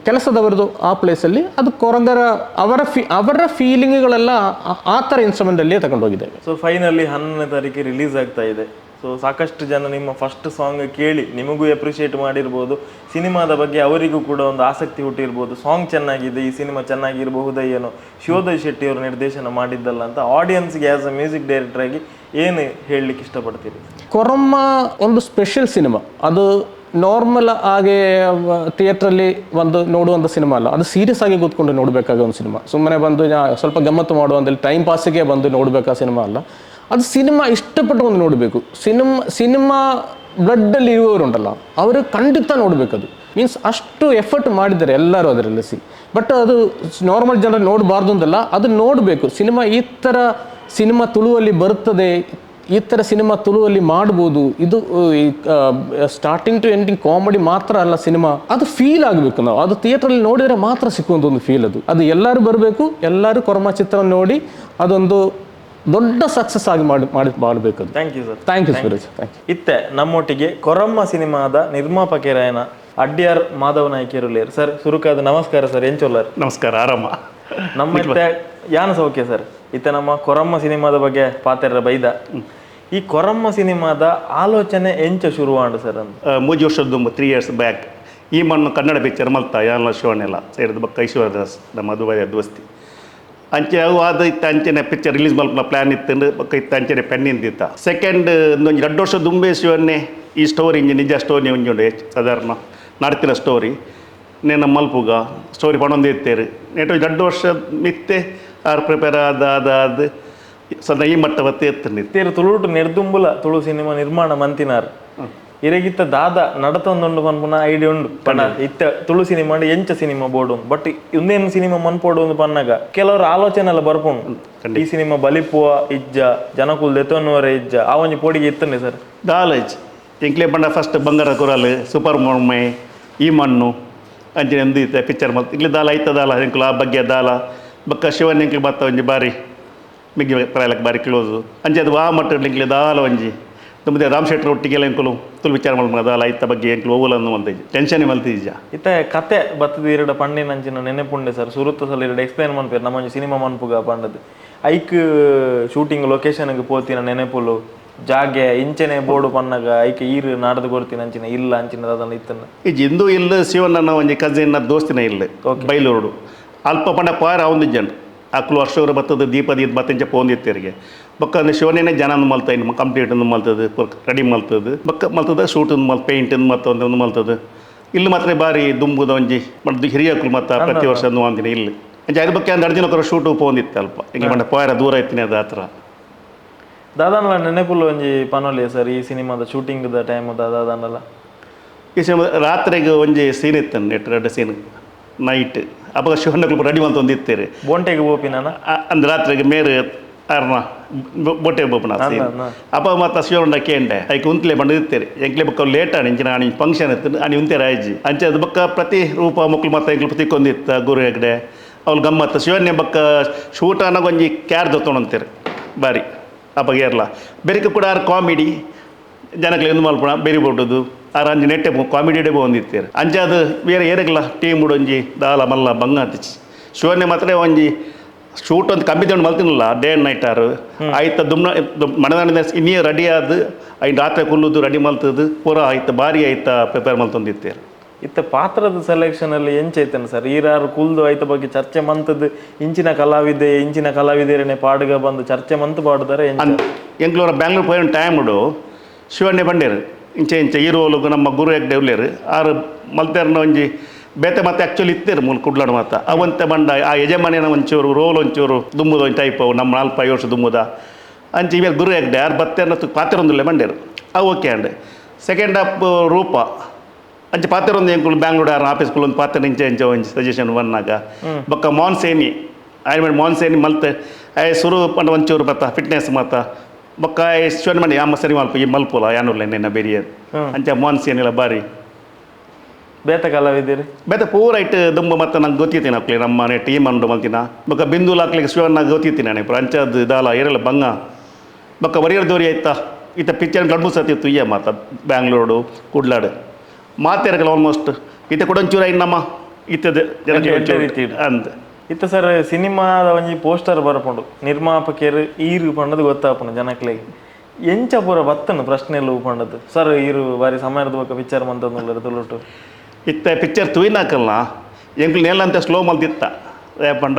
ಕೆಲಸದವರದು ಆ ಪ್ಲೇಸಲ್ಲಿ ಅದು ಕೊರಗರ ಅವರ ಫೀಲಿಂಗ್ಗಳೆಲ್ಲ ಆ ಥರ ಇನ್ಸ್ಟ್ರೂಮೆಂಟಲ್ಲಿಯೇ ತಗೊಂಡೋಗಿದ್ದೇವೆ. ಸೊ ಫೈನಲಿ 11ನೇ ತಾರೀಕಿಗೆ ರಿಲೀಸ್ ಆಗ್ತಾ ಇದೆ. ಸೊ ಸಾಕಷ್ಟು ಜನ ನಿಮ್ಮ ಫಸ್ಟ್ ಸಾಂಗ್ ಕೇಳಿ ನಿಮಗೂ ಅಪ್ರಿಷಿಯೇಟ್ ಮಾಡಿರ್ಬೋದು, ಸಿನಿಮಾದ ಬಗ್ಗೆ ಅವರಿಗೂ ಕೂಡ ಒಂದು ಆಸಕ್ತಿ ಹುಟ್ಟಿರ್ಬೋದು. ಸಾಂಗ್ ಚೆನ್ನಾಗಿದೆ, ಈ ಸಿನಿಮಾ ಚೆನ್ನಾಗಿರಬಹುದಾ ಏನೋ, ಶಿವದಾಜ್ ಶೆಟ್ಟಿ ಅವರು ನಿರ್ದೇಶನ ಮಾಡಿದ್ದಲ್ಲ ಅಂತ ಆಡಿಯನ್ಸ್ಗೆ ಆ್ಯಸ್ ಅ ಮ್ಯೂಸಿಕ್ ಡೈರೆಕ್ಟರ್ ಆಗಿ ಏನು ಹೇಳಲಿಕ್ಕೆ ಇಷ್ಟಪಡ್ತೀರಿ? ಕೊರಮ್ಮ ಒಂದು ಸ್ಪೆಷಲ್ ಸಿನಿಮಾ. ಅದು ನಾರ್ಮಲ್ ಆಗಿ ಥಿಯೇಟ್ರಲ್ಲಿ ಒಂದು ನೋಡುವಂಥ ಸಿನಿಮಾ ಅಲ್ಲ, ಅದು ಸೀರಿಯಸ್ ಆಗಿ ಕೂತ್ಕೊಂಡು ನೋಡಬೇಕಾದ ಒಂದು ಸಿನಿಮಾ. ಸುಮ್ಮನೆ ಬಂದು ಸ್ವಲ್ಪ ಗಮ್ಮತ್ತು ಮಾಡುವಂಥಲ್ಲಿ ಟೈಮ್ ಪಾಸಿಗೆ ಬಂದು ನೋಡಬೇಕಾದ ಸಿನಿಮಾ ಅಲ್ಲ. ಅದು ಸಿನಿಮಾ ಇಷ್ಟಪಟ್ಟು ಒಂದು ನೋಡಬೇಕು. ಸಿನಿಮಾ ಬ್ಲಡ್ಡಲ್ಲಿ ಇರುವವರುಂಟಲ್ಲ, ಅವರು ಖಂಡಿತ ನೋಡಬೇಕದು. ಮೀನ್ಸ್ ಅಷ್ಟು ಎಫರ್ಟ್ ಮಾಡಿದ್ದಾರೆ ಎಲ್ಲರೂ ಅದರಲ್ಲಿ ಬಟ್ ಅದು ನಾರ್ಮಲ್ ಜನರು ನೋಡಬಾರ್ದು ಅಂತಲ್ಲ, ಅದು ನೋಡಬೇಕು. ಸಿನಿಮಾ ಈ ಥರ ಸಿನಿಮಾ ತುಳುವಲ್ಲಿ ಬರ್ತದೆ, ಈ ಥರ ಸಿನಿಮಾ ತುಳುವಲ್ಲಿ ಮಾಡ್ಬೋದು. ಇದು ಸ್ಟಾರ್ಟಿಂಗ್ ಟು ಎಂಡಿಂಗ್ ಕಾಮಿಡಿ ಮಾತ್ರ ಅಲ್ಲ ಸಿನಿಮಾ, ಅದು ಫೀಲ್ ಆಗಬೇಕು. ನಾವು ಅದು ಥಿಯೇಟ್ರಲ್ಲಿ ನೋಡಿದರೆ ಮಾತ್ರ ಸಿಕ್ಕುವಂಥ ಒಂದು ಫೀಲ್ ಅದು. ಅದು ಎಲ್ಲರೂ ಬರಬೇಕು, ಎಲ್ಲರೂ ಕೊರಮ ಚಿತ್ರ ನೋಡಿ ಅದೊಂದು ದೊಡ್ಡ ಸಕ್ಸಸ್ ಆಗಿ ಮಾಡಬೇಕು. ಅದು thank you sir. Thank you Suraj, thank you. ಇತ್ತೆ ನಮ್ಮೊಟ್ಟಿಗೆ ಕೊರಮ್ಮ ಸಿನಿಮಾದ ನಿರ್ಮಾಪಕರಾಯನ ಅಡ್ಯಾರ್ ಮಾಧವ ನಾಯ್ಕರುಲೇರು ಸರ್. ಸುರುಕಾದ ನಮಸ್ಕಾರ ಸರ್, ಎಂಚೊಲ್ಲರ್? ನಮಸ್ಕಾರ, ಆರಾಮ. ನಮ್ಮ ಇತ್ತೆ ಯಾನ ಸೌಖ್ಯ ಸರ್. ಇತ್ತೆ ನಮ್ಮ ಕೊರಮ್ಮ ಸಿನಿಮಾದ ಬಗ್ಗೆ ಪಾತೆರ ಬೈದ. ಈ ಕೊರಮ್ಮ ಸಿನಿಮಾದ ಆಲೋಚನೆ ಎಂಚ ಶುರುವಾಂಡು ಸರ್ ಅಂತ? 3 ವರ್ಷದ 3 years ಬ್ಯಾಕ್ ಈ ಮಣ್ಣು ಕನ್ನಡ ಪಿಕ್ಚರ್ ಮಲ್ತಾ ಯಾನ ಶಿವನೆಲ್ಲ ಸೇರಿದ ಬಕ್ಕ ಐಶ್ವರ್ಯದಾಸ್ ನಮ್ಮ ಮದುವೆ ದೋಸ್ತಿ ಅಂಚೆ ಅವು ಅದು ಇತ್ತು. ಅಂಚೆನೆ ಪಿಕ್ಚರ್ ರಿಲೀಸ್ ಮಲ್ಪನ ಪ್ಲ್ಯಾನ್ ಇತ್ತು, ಬಕ್ಕ ಇತ್ತು ಅಂಚೆನೆ ಪೆನ್ನಿಂದಿತ್ತ. ಸೆಕೆಂಡ್ ಒಂದು 2 ವರ್ಷ ದುಂಬೆ ಶಿವನ್ನೇ ಈ ಸ್ಟೋರಿ ಇಂಜಿ ನಿಜ ಸ್ಟೋರಿ ಒಂಜುಂಡೆ ಸಾಧಾರಣ ನಡ್ತಿನ ಸ್ಟೋರಿ ನೇನ ಮಲ್ಪುಗ ಸ್ಟೋರಿ ಪಣೊಂದು ಇತ್ತೇರು ನೆಟ್ಟು 2 ವರ್ಷ ಮಿತ್ತೆ ಆರು ಪ್ರಿಪೇರ್ ಆದ ಸದ ಈ ಮಟ್ಟ ಬತ್ತೆ ಎತ್ತೇರು. ತುಳುಟು ನೆಡ್ದುಂಬುಲ ತುಳು ಸಿನಿಮಾ ನಿರ್ಮಾಣ ಮಂತಿನಾರು ಇರಗಿತ್ತ ದಾದ ನಡತೊಂದುಂಡು ಪನ್ಪುನ ಐಡಿಯಾ ಉಂಡು ಪಣ ಇತ್ತ ತುಳು ಸಿನಿಮಾ ಎಂಚ ಸಿನಿಮಾ ಬೋಡು. ಬಟ್ ಇಂದೇನು ಸಿನಿಮಾ ಮನ್ಪೋಡು ಒಂದು ಪನ್ನಾಗ ಕೆಲವರು ಆಲೋಚನೆ ಎಲ್ಲ ಬರ್ಪುಂಡು. ಈ ಸಿನಿಮಾ ಬಲಿಪುವ ಇಜ್ಜ ಜನಕುಲ್ ದೆತ್ತೋನ್ನುವರೆ ಇಜ್ಜ ಆ ಒಂಜಿ ಪೋಡಿಗೆ ಇತ್ತಂಡೆ ಸರ್ ದಾಲಜ್ ಎಂಕ್ಲೆ ಪಂಡ ಫಸ್ಟ್ ಬಂಗಾರ ಕುರಲ್ ಸೂಪರ್ ಮೊಮ್ಮೆ ಈ ಮಣ್ಣು ಅಂಚಿನ ಎಂದು ಇತ್ತೆ ಪಿಕ್ಚರ್ ಮಲ್ತು ಇಲ್ಲಿ ದಾಲ ಐತ ದಾಲ ಎಂಕ್ಲು ಆ ಬಗ್ಗೆ ದಾಲ ಬಕ್ಕ ಶಿವನ್ ಎಂಕ್ಲಿ ಬತ್ತ ಒಂಜಿ ಬಾರಿ ಮಿಗ್ಗಿ ಪ್ರಾಯಲಕ್ಕೆ ಬಾರಿ ಕ್ಲೋಸು ಅಂಚೆ ಅದು ವಾ ಮಟ್ಟ ಎಂಕ್ಲೆ ದಾಲ ಒಂಜಿ ತುಂಬ ರಾಮ್ ಶೆಟ್ರ್ ಒಟ್ಟಿಗೆಲ್ಲ ಎಂಕುಲು ತುಳು ವಿಚಾರ ಮಾಡ್ಬೋದು ದಾಲ ಐತ ಬಗ್ಗೆ ಎಂಕ್ಲು ಹೋಗಲನ್ನು ಮಲ್ತಿದ್ಜಿ ಟೆನ್ಷನ್ ಮಲ್ತಿದ್ಜ. ಇತ್ತೆ ಕತೆ ಬತ್ತದ ಎರಡು ಪಂಡಿನಂಚಿನ ನೆನೆಪುಂಡೆ ಸರ್. ಸುರುತ್ತ ಸಲ ಎರಡು ಎಕ್ಸ್ಪ್ಲೇನ್ ಮನ್ಪೇರು ನಮ್ಮೊಂಜಿ ಸಿನಿಮಾ ಮನ್ಪುಗ ಪಂಡದು ಐಕ್ ಶೂಟಿಂಗ್ ಲೊಕೇಶನ್ಗೆ ಪೋತಿನ ನೆನೆಪುಲು ಜಾಗೆ ಇಂಚೆನೆ ಬೋರ್ಡು ಪನ್ನಗ ಐಕೆ ಈರು ನಾಡದು ಕೊಡ್ತೀನಿ ಅಂಚಿನ ಇಲ್ಲ ಅಂಚಿನ ಅದನ್ನು ಇತ್ತನ್ನ ಈಜಿ ಇಂದು ಇಲ್ಲ ಶಿವನ ಒಂಜಿ ಕಸಿನ್ ದೋಸ್ತಿನ ಇಲ್ಲ ಬೈಲೂರು ಅಲ್ಪ ಪಂಡ ಪಾರ ಅವನಿಜ್ಜನ್ ಅಕ್ಲು ವರ್ಷವರು ಬರ್ತದೆ ದೀಪದ ಇದು ಬತ್ತಂಚ ಪೋಂದಿತ್ತೇರಿಗೆ ಬಕ್ಕ ಅಂದ್ರೆ ಶಿವನೇ ಜನ ಮಲ್ತ ಇನ್ನು ಕಂಪ್ಲೀಟ್ ಮಲ್ತದೆ ರೆಡಿ ಮಲ್ತದೆ ಬಕ್ಕ ಮಲ್ತದ ಶೂಟ್ ಪೇಂಟ್ ಮತ್ತೊಂದು ಮಲ್ತದೆ ಇಲ್ಲಿ ಮಾತ್ರ ಬಾರಿ ದುಂಬುದ ಒಂಜಿ ಮತ್ತು ಹಿರಿಯಕ್ಕಳು ಮತ್ತು ಪ್ರತಿ ವರ್ಷ ಅಂದಿನ ಇಲ್ಲಿ ಅಂಚೆ ಅದ್ರ ಬಗ್ಗೆ ಒಂದು 2 ದಿನಕ್ಕೊರ ಶೂಟು ಪೋಂದಿತ್ತು ಅಲ್ಪ ಹಿಂಗೆ ಪಂಡ ಪಾರ ದೂರ ಇತ್ತಿನ ಅದು ಹತ್ರ ದಾದಾನಲ್ಲ ನೆನೆಪುಲ್ಲು ಒಂಜಿ ಪನೋಲಿ ಸರ್ ಈ ಸಿನಿಮಾದ ಶೂಟಿಂಗ್ದ ಟೈಮ್ ದಾದಾನಲ್ಲ ಈ ಸಿನಿಮಾ ರಾತ್ರಿಗೆ ಒಂಜಿ ಸೀನ್ ಇತ್ತು ನೆಟ್ 2 ಸೀನ್ ನೈಟ್ ಅಪ್ಪ ಶಿವಣ್ಣಗಳು ರೆಡಿ ಅಂತ ಒಂದು ಇತ್ತೇರಿ ಬೋಂಟೆಗೆ ಬೋಪಿನ ಅಂದ್ರೆ ರಾತ್ರಿಗೆ ಮೇರೆ ಅರ್ನ ಬೊಟ್ಟೆ ಬೋಪನ ಅಪ್ಪ ಮತ್ತು ಶಿವಣ್ಣ ಕೇಂಡೆ ಐಕೆ ಉಂತ್ಲೆ ಬಂದು ಇರ್ತೀರಿ ಎಂಕ್ಲೆ ಬಕ್ಕ ಲೇಟ್ ಆಡಿ ಇಂಚಿನ ಆಣಿ ಫಂಕ್ಷನ್ ಇತ್ತು ಆನಿ ಉಂತೇರಿ ಆಯ್ಜಿ ಅಂಚೆ ಅದು ಬಕ್ಕ ಪ್ರತಿ ರೂಪ ಮಕ್ಕಳು ಮತ್ತು ಎಂಕ್ಲು ಪ್ರತಿಕೊಂದಿತ್ತು ಗುರು ಹೆಗ್ಡೆ ಅವ್ಳು ಗಮ್ಮತ್ತು ಶಿವಣ್ಣ ಬಕ್ಕ ಶೂಟ್ ಅನ್ನೋ ಒಂಜಿ ಕ್ಯಾರ್ ದೊತ್ತೊಣಂತೀರಿ ಬಾರಿ ಅಪ್ಪಗೇರ್ಲ ಬೆರಿಕೆ ಕೂಡ ಆರು ಕಾಮಿಡಿ ಜನಕ್ಕೆ ಎಂದು ಮಲ್ಪಣ ಬೆರಿ ಬೋಟದು ಆರು ಅಂಜಿ ನೆಟ್ಟೆ ಕಾಮಿಡಿ ಡೇ ಬಂದಿತ್ತೇರು ಅಂಚೆ ಅದು ಬೇರೆ ಏರೆಗ್ಲ ಟೀಮ್ ಒಂಜಿ ದಾಲ ಮಲ್ಲ ಬಂಗ ಹತ್ತಿಚ್ಚಿ ಶಿವನ್ನೇ ಮಾತ್ರ ಒಂಜಿ ಶೂಟ್ ಒಂದು ಕಮ್ಮಿ ತಗೊಂಡು ಮಲ್ತಿನಲ್ಲ ಡೇ ಆ್ಯಂಡ್ ನೈಟ್ ಆರು ಆಯ್ತು ದುಮ್ನ ಮನದಾನ ಇನ್ನೇ ರೆಡಿ ಆದ ಐದು ರಾತ್ರಿ ಕುಲ್ಲುದು ರೆಡಿ ಮಲ್ತದು ಪೂರ ಆಯ್ತು ಭಾರಿ ಆಯ್ತಾ ಪ್ರಿಪೇರ್ ಮಲ್ತೊಂದಿತ್ತೇರು. ಇತ್ತ ಪಾತ್ರದ ಸೆಲೆಕ್ಷನ್ ಅಲ್ಲಿ ಎಂಚೈತೇನೆ ಸರ್ ಈರಾರು ಕುಲ್ದು ಆಯ್ತ ಬಗ್ಗೆ ಚರ್ಚೆ ಮಂತದ್ದು ಇಂಚಿನ ಕಲಾವಿದರೇ ಪಾಡುಗ ಬಂದು ಚರ್ಚೆ ಮಂತು ಪಾಡುತ್ತಾರೆ ಎಂಗ್ಳೂರ ಬ್ಯಾಂಗ್ಳೂರ್ ಪೋಯಿನ ಟೈಮ್ ಉಡು ಶಿವಣ್ಣೆ ಬಂಡೇರು ಇಂಚೆ ಹೀರೋಲು ನಮ್ಮ ಗುರು ಹೆಗ್ಡೆ ಉಳ್ಳೇರು ಆರು ಮಲ್ತೇರ್ನ ಒಂಜಿ ಬೇತೆ ಮತ್ತೆ ಆ್ಯಕ್ಚುಲಿ ಇತ್ತೇರು ಮೂಲ ಕುಡ್ಲಾಡು ಮಾತ ಅವಂತೆ ಬಂಡ ಆ ಯಜಮಾನಿನ ಒಂಚೂರು ರೋಲ್ ಒಂಚೂರು ದುಮ್ಮುದ ಒಂದು ಟೈಪ್ ಅವು ನಮ್ಮ 4-5 ವರ್ಷ ದುಮ್ಮುದ ಅಂಚೆ ಇವಾಗ ಗುರು ಹೆಗ್ಡೆ ಆರು ಬತ್ತೇರ್ನ ಪಾತ್ರೊಂದುಲ್ಲೆ ಬಂಡೇರು ಅವು ಓಕೆ ಅಂಡ್ ಸೆಕೆಂಡ್ ಹಾಫ್ ರೂಪ ಅಂಚೆ ಪಾತ್ರೊಂದು ಎಂಕುಲು ಬ್ಯಾಂಗ್ಳೂರ್ ಆಫೀಸ್ಗಳು ಒಂದು ಪಾತ್ರ ಇಂಚೆ ಒಂಜಿ ಸಜೆಷನ್ ಬಂದಾಗ ಬೊಕ್ಕ ಮಾನ್ಸೇನಿ ಆಯ್ಮೇಲೆ ಮಾನ್ಸೇನಿ ಮಲ್ತೆ ಸುರು ಪಂಡ ಒಂಚೂರು ಮತ್ತ ಫಿಟ್ನೆಸ್ ಮತ್ತ ಬೊಕ್ಕ ಶಿವನ್ ಮಾಡಿ ಅಮ್ಮ ಸರಿ ಮಲ್ಪ ಈ ಮಲ್ಪುಲ ಯಾನುಲ್ಲ ನೆನ್ನ ಬೆರಿಯದು ಅಂಚೆ ಮಾನ್ಸೇನಿಲ್ಲ ಬಾರಿ ಬೇತ ಕಲಾವಿದ್ದೀರಿ ಬೇತ ಪೂರ ಇಟ್ಟು ದುಂಬ ಮತ್ತು ನಂಗೆ ಗೊತ್ತಿತ್ತೀನಿ ಹಾಕ್ಲಿ ನಮ್ಮ ಟೀಮ್ ಅಂಡು ಮಲ್ತಿನ ಬೊಕ್ಕ ಬಿಂದುಲ್ ಹಾಕ್ಲಿಕ್ಕೆ ಶಿವನ್ ಗೊತ್ತಿತ್ತೀನಿ ನನಗೆ ಅಂಚದ್ದು ದಾಲ ಇರಲ್ಲ ಬಂಗ ಬೊಕ್ಕ ವರಿಯರ್ ದೋರಿ ಆಯ್ತಾ ಈತ ಪಿಕ್ಚರ್ ಗಡ್ಮು ಸತ್ತಿತ್ತು ಇಯ್ಯ ಮಾತ ಬ್ಯಾಂಗ್ಳೂರು ಕುಡ್ಲಾಡು ಮಾತೇರಗಲ್ಲ ಆಲ್ಮೋಸ್ಟ್ ಈತ ಕೂಡ ಒಂಚೂರು ಐದು ನಮ್ಮ ಇತ್ತದ ಅಂದ ಇತ್ತ ಸರ್ ಸಿನಿಮಾದ ಒಂಜಿ ಪೋಸ್ಟರ್ ಬರ್ಪುಂಡು ನಿರ್ಮಾಪಕರು ಈರು ಪಂಡದು ಗೊತ್ತಾಪುಂಡು ಜನಕ್ಲೆಗೆ ಎಂಚ ಪೂರ ಬತ್ತನು ಪ್ರಶ್ನೆಲ್ಲ ಪಂಡದು ಸರ್ ಈರು ಬಾರಿ ಸಮಯದ ಬೊಕ್ಕ ಪಿಕ್ಚರ್ ಮಂತಂದುಳ್ಳರು ತುಳುಟು ಇತ್ತ ಪಿಕ್ಚರ್ ತುಯಿನಾಕಲ್ಲ ಎಂಕ್ಲು ನೆಲ್ಲಂತೆ ಸ್ಲೋ ಮಲ್ತಿತ್ತ ಪಂಡ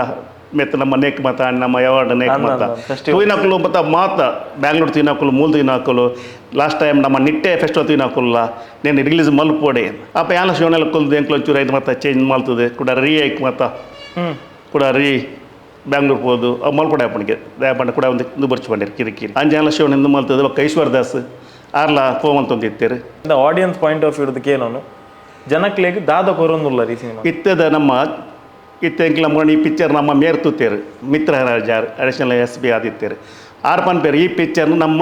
ಮೆತ್ತ ನಮ್ಮ ನೇಕ್ ಮತ ನಮ್ಮ ಯಾವಾರ್ಡ್ ನೇಕ್ ಮತ ತುಯಿನಾಕಲು ಮತ್ತು ಮಾತ ಬ್ಯಾಂಗ್ಳೂರು ತುಯಿನಾಕಲು ಮೂಲ ತುಯಿನಾಕಲು ಲಾಸ್ಟ್ ಟೈಮ್ ನಮ್ಮ ನಿಟ್ಟೆ ಫೆಸ್ಟಿವಲ್ ತುಯಿನಾಕಲ್ಲ నేను ರಿಲೀಸ್ ಮಲ್ಪೋಡೆ ಅಪ್ಪ ಯಾನ ಶಿವನೆಲ್ಲ ಕೊಲ್ದು ಎಂಕ್ಲು ಒಂಚೂರು ಐದು ಮತ್ತೆ ಚೇಂಜ್ ಮಲ್ತದೆ ಕೂಡ ರೀ ಐಕ್ ಮತ ಕೂಡ ರೀ ಬ್ಯಾಂಗ್ಳೂರ್ ಹೋದು ಮಲ್ಪಡೆ ಅಪ್ಪನಿಗೆ ದಯಪಂಡ ಕೂಡ ಒಂದು ಬರ್ಚು ಬಂದಿರು ಕಿರಿಕಿರಿ ಅಂಜಾಲ ಶಿವನ ಎಂದು ಮಲ್ತದೆ ಒಕ್ಕ ಐಶ್ವರ್ದಾಸ್ ಆರ್ಲ ಫೋ ಮಲ್ತೊಂದಿತ್ತೇರು ಆಡಿಯನ್ಸ್ ಪಾಯಿಂಟ್ ಆಫ್ ವ್ಯೂಡ್ ಕೇಳೋನು ಜನಕ್ಲೆಗೆ ದಾದ ಕೊರೊಂದುಲ್ಲ ಈ ಸಿನಿಮಾ ಇತ್ತದ ನಮ್ಮ ಇತ್ತ ಎಂಕ್ಲ ಈ ಪಿಕ್ಚರ್ ನಮ್ಮ ಮೇರ್ ತುತ್ತೇರು ಮಿತ್ರ ರಾಜಾರ್ ಅಡಿಷನಲ್ SP ಆದಿತ್ತೇರು ಆರು ಪನ್ಪೇರು ಈ ಪಿಕ್ಚರ್ನು ನಮ್ಮ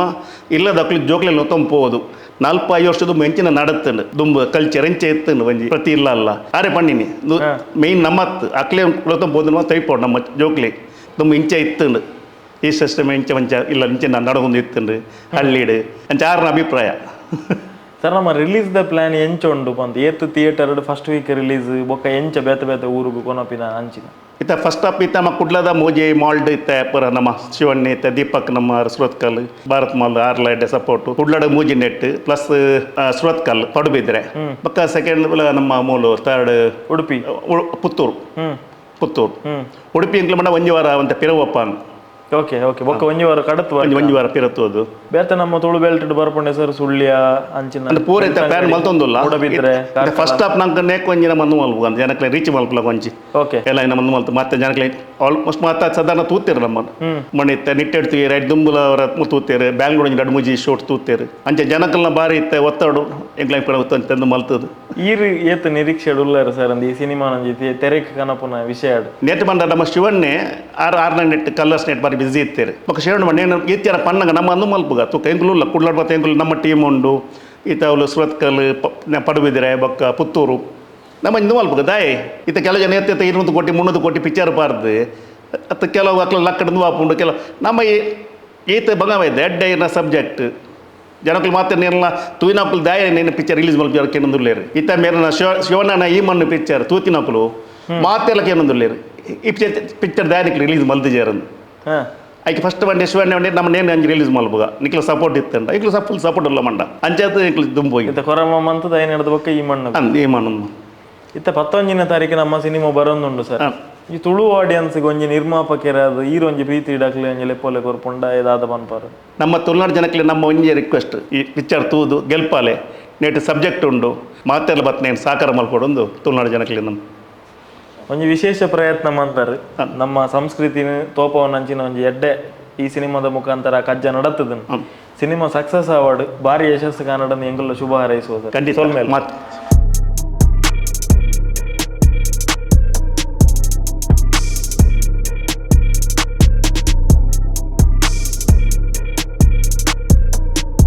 ಇಲ್ಲದಕ್ಲು ಜೋಕ್ಲೆಲ್ಲ ತೊಂಪೋದು 45 ವರ್ಷದ ಮೆಂಚಿನ ನಡತ್ತಂಡು ದುಂಬು ಕಲ್ಚರ್ ಎಂಚೆ ಎತ್ತಂಡು ಒಂಜಿ ಪ್ರತಿ ಇಲ್ಲ ಅಲ್ಲ ಆರೆ ಪಣ್ಣಿನಿ ಮೇಯ್ನ್ ನಮ್ಮತ್ತು ಅಕ್ಲೆ ತೊಂಪೋದು ತೈಪೋಡು ನಮ್ಮ ಜೋಕ್ಲೆ ತುಂಬ ಇಂಚೆ ಇತ್ತಂಡು ಈ ಸಿಸ್ಟಮ್ ಇಂಚೆ ಮಂಚ ಇಲ್ಲ ಇಂಚೆ ನಾನು ನಡಗೊಂಡು ಇತ್ತಂಡು ಹಳ್ಳಿಡು ಅಂಚ ಆರನ ಅಭಿಪ್ರಾಯ ಸರ್ ನಮ್ಮ ರಿಲೀಸ್ ದ ಪ್ಲಾನ್ ಎಂಚ ಉಂಡು ಪಂತ ಏತ್ ಥಿಯೇಟರ್ ಫಸ್ಟ್ ವೀಕ್ ರಿಲೀಸ್ ಬೊಕ್ಕ ಎಂಚ ಬೇತೆ ಬೇತೆ ಊರುಗು ಕೊನಪಿನ ಅಂಚಿನ ಇತ್ತ ಫಸ್ಟ್ ಅಪ್ ಇತ್ತ ನಮ್ಮ ಕುಡ್ಲದ ಮೂಜಿ ಮಾಲ್ಡ್ ಇತ್ತ ಪುರ ನಮ್ಮ ಶಿವಣ್ಣಿ ಇತ್ತ ದೀಪಕ್ ನಮ್ಮ ಸುರತ್ಕಲ್ ಭಾರತ್ ಮಾಲ್ ಆರ್ಲೈಡ್ ಸಪೋರ್ಟ್ ಕುಡ್ಲಡ ಮೂಜಿ ನೆಟ್ ಪ್ಲಸ್ ಸುರತ್ಕಲ್ ಪಡುಬಿದ್ರೆ ಪಕ್ಕ ಸೆಕೆಂಡ್ ನಮ್ಮ ಮೂಲು ಥರ್ಡ್ ಉಡುಪಿ ಪುತ್ತೂರು ಉಡುಪಿ ಇಂಕ್ಲ ಮಣ್ಣ ಒಂಜಿ ವಾರ ಅಂತ ಪಿರವಪ್ಪ ಓಕೆ ಓಕೆ ಬೊಕ್ಕ ಒಂಜಿ ವಾರ ಕಡತ್ ಒಂಜಿ ವಾರ ಪಿರತ್ತೋದು ಬೇತೆ ನಮ್ಮ ತುಳು ಬೆಲ್ಟೆಡ್ ಬರ್ಪುಂಡೆ ಸರ್ ಸುಳ್ಯ ಅಂಚಿನ ಪೂರ ಇತ್ತ ಪ್ಲಾನ್ ಮಲ್ತೊಂದುಲ್ಲ ಉಡಬಿದ್ರೆ ಫಸ್ಟ್ ಅಪ್ ನಂಗೆ ನೆಕ್ ಒಂಜಿನ ಮಂದು ಮಲ್ಪು ಅಂತ ಜನಕ್ಕೆ ರೀಚ್ ಮಲ್ಪಲ ಒಂಜಿ ಓಕೆ ಎಲ್ಲ ಇನ್ನ ಮಂದು ಮಲ್ತು ಮತ್ತೆ ಜನಕ್ಕೆ ಆಲ್ಮೋಸ್ಟ್ ಮತ್ತೆ ಸಾಧಾರಣ ತೂತೀರು ನಮ್ಮ ಮಣ್ಣು ಇತ್ತ ನಿಟ್ಟೆಡ್ತೀವಿ ರೈಟ್ ದುಂಬುಲ ಅವರ ತೂತೇರು ಬ್ಯಾಂಗ್ಳೂರ್ ಎರಡು ಮೂಜಿ ಶೋಟ್ ತೂತೇರು ಅಂಚೆ ಜನಕಲ್ನ ಬಾರಿ ಇತ್ತ ಒತ್ತಡು ಎಂಗ್ಲೈನ್ ಕೂಡ ತಂದು ಮಲ್ತದು ಈರು ಏತ್ ನಿರೀಕ್ಷೆ ಉಳ್ಳಾರ ಸರ್ ಅಂದ್ ಈ ಸಿನಿಮಾ ನಂಜಿ ತೆರೆಕ್ ಕನಪುನ ವಿಷಯ ನೆಟ್ ಬಂದ ನಮ್ಮ ಶಿವಣ್ಣೆ ಆರ್ನ ನೆಟ್ ಕಲರ್ಸ್ ನೆಟ್ ಬಾರಿ ಬಿಸಿ ಇತ್ತೇರು ಬೊಕ್ಕ ಶಿವಣ್ಣ ಮಣ್ಣೆ ಇತ್ಯಾರ ಪನ್ನಗ ನಮ್ಮ ಅಂದು ಮಲ್ಪುಗ ತೂಕ ಎಂಗ್ಲೂಲ್ಲ ಕುಡ್ಲಾಡ್ ಬತ್ತ ಎಂಗ್ಲು ನಮ್ಮ ಟೀಮ್ ಉಂಡು ಈತ ಅವಳು ಸುರತ್ಕಲ್ ಪಡುಬಿದ್ರೆ ಬೊಕ್ಕ ಪುತ್ತೂರು ನಮ್ಮ ಇಂದು ಮಲ್ಪುಗ ದಾಯ್ ಈತ ಕೆಲವು ಜನ ಎತ್ತ 200 ಕೋಟಿ 300 ಕೋಟಿ ಪಿಕ್ಚರ್ ಪಾರ್ದು ಅತ್ತ ಕೆಲವು ಅಕ್ಲ ಲಕ್ಕಡ ವಾಪುಂಡು ಕೆಲವು ನಮ್ಮ ಈತ ಬಂಗವೈತೆ ಎಡ್ಡ ಸಬ್ಜೆಕ್ಟ್ ಜನಕ್ಕಳು ಮಾತ್ರ ನೀರಲ್ಲ ತೂಯಿನಕ್ಕಳು ದಾಯ ನೀನು ಪಿಕ್ಚರ್ ರಿಲೀಸ್ ಮಲ್ಪಿ ಕೇನೊಂದುಲ್ಲೇರು ಇತ್ತ ಮೇರೆ ಶಿವಣ್ಣನ ಈ ಮಣ್ಣು ಪಿಕ್ಚರ್ ತೂತಿನಕ್ಕಳು ಮಾತೆಲ್ಲ ಕೇನೊಂದುಲ್ಲೇರು ಈ ಪಿಕ್ಚರ್ ದಾಯನಿಕ್ಲು ರಿಲೀಸ್ ಮಲ್ತಿಜಾರಂದು ಆಯ್ಕೆ ಫಸ್ಟ್ ಬಂಡೆ ಶಿವಣ್ಣ ಬಂಡೆ ನಮ್ಮ ನೇನು ಅಂಜಿ ರಿಲೀಸ್ ಮಲ್ಪುಗ ನಿಕ್ಲ ಸಪೋರ್ಟ್ ಇತ್ತಂಡ ಈಕ್ಲು ಫುಲ್ ಸಪೋರ್ಟ್ ಇಲ್ಲ ಮಂಡ ಅಂಚಾದ ನಿಕ್ಲು ದುಂಬೋಗಿ ಇತ್ತ ಕೊರಮ ಮಂತ್ ದಯ ನಡೆದ ಬೊಕ್ಕ ಈ ಮಣ್ಣು ಈ ಮಣ್ಣು ಇತ್ತ 11ನೇ ತಾರೀಕು ನಮ್ಮ ಸಿನಿಮಾ ಬರೋದುಂಡು ಸರ್ ಈ ತುಳು ಆಡಿಯನ್ಸ್ಗೆ ಒಂಜಿ ನಿರ್ಮಾಪಕರಾದ ಈರೊಂಜಿ ಪ್ರೀತಿ ಇಡಕ್ಲೆ ಒಂಜಿ ಲೆಪ್ಪೊಲೆ ಕೊರ್ಪುಂಡ ಇದಾದ ಪನ್ಪಾರು ನಮ್ಮ ತುಳುನಾಡು ಜನಕ್ಕೆ ನಮ್ಮ ಒಂಜಿ ರಿಕ್ವೆಸ್ಟ್ ಈ ಪಿಕ್ಚರ್ ತೂದು ಗೆಲ್ಪಾಲೆ ನೆಟ್ ಸಬ್ಜೆಕ್ಟ್ ಉಂಡು ಮಾತೆಲ್ಲ ಬತ್ತನೇನು ಸಾಕಾರ ಮಲ್ಕೊಡೊಂದು ತುಳುನಾಡು ಜನಕ್ಕೆ ನಮ್ಮ ಒಂಜಿ ವಿಶೇಷ ಪ್ರಯತ್ನ ಮಾಡ್ತಾರೆ ನಮ್ಮ ಸಂಸ್ಕೃತಿನ ತೋಪವನ್ನಂಚಿನ ಒಂಜಿ ಎಡ್ಡೆ ಈ ಸಿನಿಮಾದ ಮುಖಾಂತರ ಕಜ್ಜ ನಡತ್ತದನ್ನು ಸಿನಿಮಾ ಸಕ್ಸಸ್ ಅವಾರ್ಡ್ ಭಾರಿ ಯಶಸ್ಸು ಕಾನಡನ್ನು ಎಂಗಲ್ಲ ಶುಭ ಹಾರೈಸುವ ಸರ್ ಖಂಡಿತ